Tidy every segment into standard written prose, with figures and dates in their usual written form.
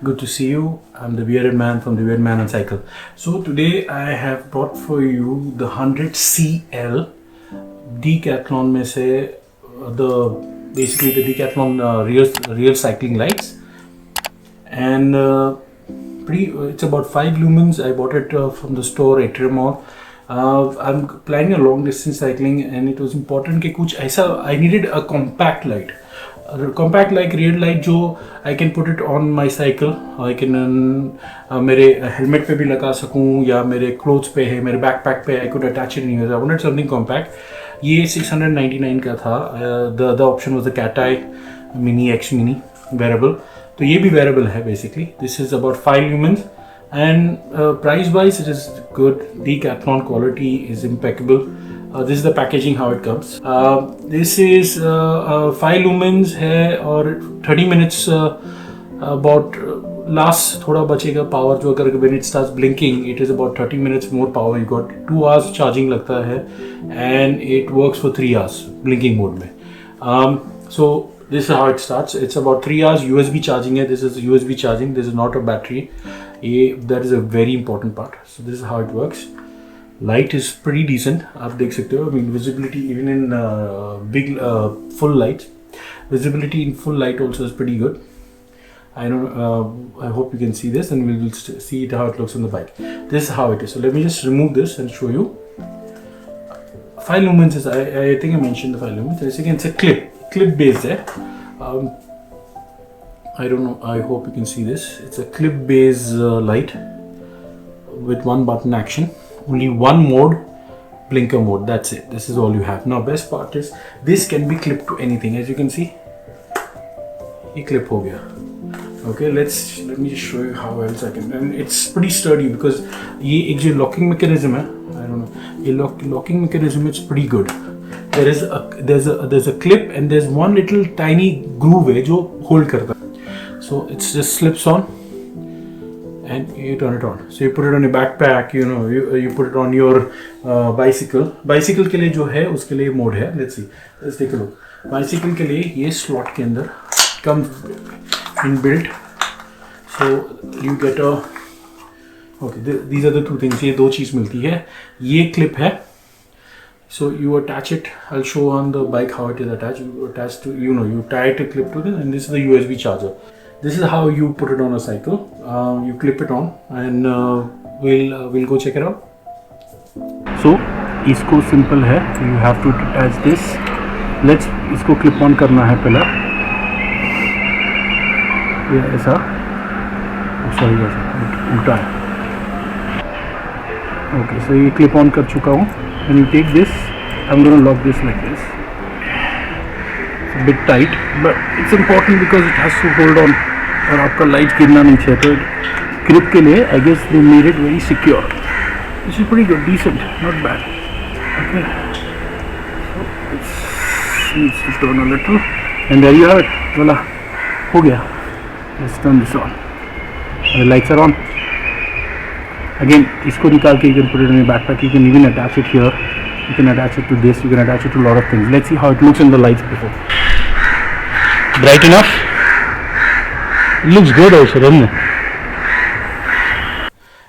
Good to see you. I'm the bearded man from the Bearded Man on Cycle. So today I have brought for you the 100 CL Decathlon में से basically the Decathlon real cycling lights, and it's about 5 lumens. I bought it from the store Referral Mall. I'm planning a long distance cycling, and it was important कि कुछ ऐसा I needed a compact light. Compact like real light जो I can put it on my cycle, I can मेरे helmet पे भी लगा सकूँ या मेरे clothes पे है, मेरे backpack पे I could attach it anywhere. I wanted something compact. ये 699 का था. The other option was the cat eye mini X mini wearable. तो ये भी wearable है basically. This is about 5 lumens and price wise it is good. Decathlon quality is impeccable. This is the packaging how it comes. This is 5 lumens है और 30 minutes about last थोड़ा बचेगा power जो अगर when it starts blinking it is about 30 minutes more power. You got 2 hours charging लगता है and it works for 3 hours blinking mode में. So this is how it starts. It's about 3 hours USB charging है. This is USB charging. This is not a battery. That is a very important part. So this is how it works. Light is pretty decent. आप देख सकते हो. I mean visibility even in big full light, visibility in full light also is pretty good. I hope you can see this, and we will see how it looks on the bike. This is how it is. So let me just remove this and show you. 5 lumens is I think I mentioned the 5 lumens. As you can, it's a clip based there. I don't know. I hope you can see this. It's a clip based light with one button action. Only one mode, blinker mode. That's it. This is all you have. Now, best part is this can be clipped to anything. As you can see, ये clip हो गया. Okay, let me just show you how else I can. And it's pretty sturdy because ये एक जो locking mechanism है. I don't know. ये locking mechanism it's pretty good. There's a clip and there's one little tiny groove है जो hold करता है. So it just slips on. And you turn it on. So you put it on your backpack, you put it on your bicycle. Bicycle के लिए जो है उसके लिए मोड है. Let's take a look. Bicycle के लिए ये slot के अंदर comes inbuilt. So you get a these are the two things. ये दो चीज़ मिलती है. ये clip है. So you attach it. I'll show on the bike how it is attached. You attach to you tie it a clip to this, and this is the USB charger. This is how you put it on a cycle. You clip it on, and we'll go check it out. So इसको simple है. You have to attach this. Let's इसको clip on करना है पहला. ये ऐसा. Sorry उल्टा है. Okay, so ये clip on कर चुका हूँ. And you take this. I'm gonna lock this like this. It's a bit tight, but it's important because it has to hold on. और आपका लाइट गिरना नहीं चाहिए. तो ग्रिप के लिए I guess they made it very secure. This is pretty good, decent, not bad. Okay, so it needs to turn a little, and there you have it. Voila, हो गया. Let's turn this on. The lights are on. Again, इसको निकाल के you can put it in your backpack. You can even attach it here. You can attach it to this. You can attach it to a lot of things. Let's see how it looks in the lights before. Bright enough. It looks good also, doesn't it?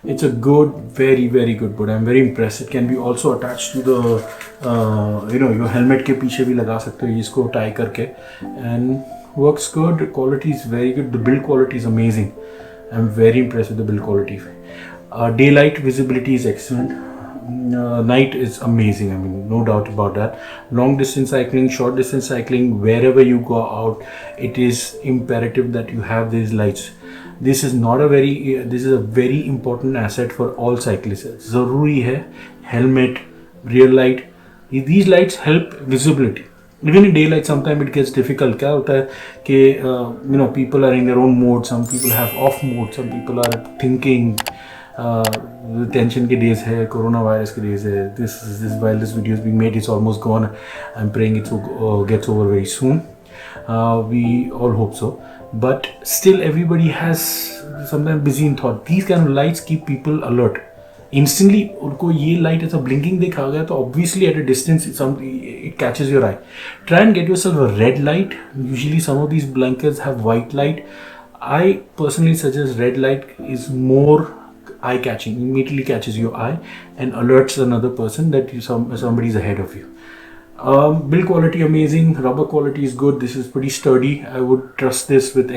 It's a good, very, very good board. I'm very impressed. It can be also attached to the, your helmet के पीछे भी लगा सकते हो इसको tie करके, and works good. The quality is very good. The build quality is amazing. I'm very impressed with the build quality. Daylight visibility is excellent. Night is amazing. I mean, no doubt about that. Long distance cycling, short distance cycling, wherever you go out, it is imperative that you have these lights. This is a very important asset for all cyclists. ज़रूरी है helmet, rear light. These lights help visibility. Even in daylight, sometimes it gets difficult. क्या होता है कि people are in their own mode. Some people have off mode. Some people are thinking. Tension के days है, corona virus के days है. While this video is being made, it's almost gone. I'm praying it gets over very soon. We all hope so. But still, everybody has sometimes busy in thought. These kind of lights keep people alert. Instantly, उनको ये light ऐसा blinking देखा गया तो obviously at a distance it catches your eye. Try and get yourself a red light. Usually some of these blankets have white light. I personally suggest red light is more eye-catching, immediately catches your eye and alerts another person that somebody is ahead of you. Build quality amazing, rubber quality is good. This is pretty sturdy. I would trust this with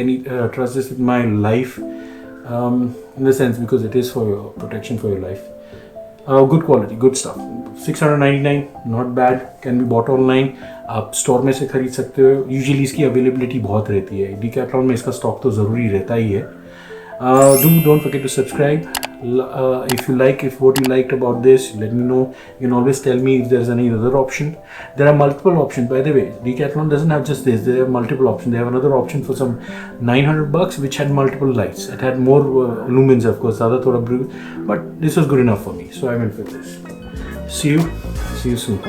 my life, in the sense because it is for your protection for your life. Good quality, good stuff. 699, not bad. Can be bought online. आप store में से खरीद सकते हो. Usually इसकी availability बहुत रहती है. Decathlon में इसका स्टॉक तो ज़रूरी रहता ही है. Don't forget to subscribe. If what you liked about this, let me know. You can always tell me if there's any other option. There are multiple options, by the way. Decathlon doesn't have just this. They have multiple options. They have another option for some $900 which had multiple lights. It had more lumens, of course, but this was good enough for me, so I went with this. See you soon.